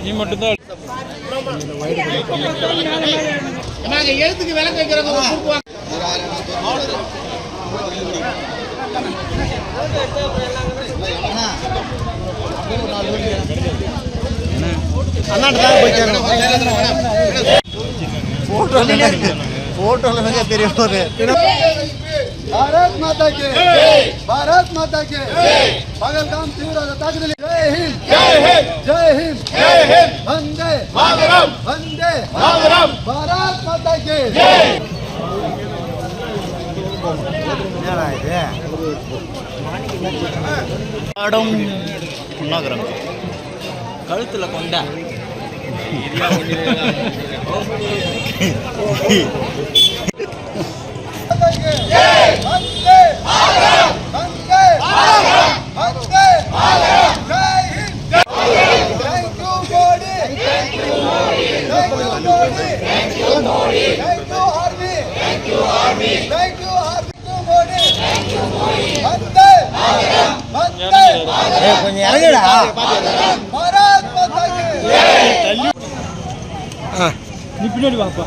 நீ மட்டும்தான் எழுத்துக்கு விளக்கு வைக்கிறவங்க भारत माता के भारत माता के पहलगाम तीव्र ताकत जय हिंद जय हिंद जय हिंद जय हिंद वंदे मातरम वंदे मातरम भारत माता के जय கழுத்துல கொண்டா கொஞ்சம் இறங்குடா நீ பின்னாடி வாப்பா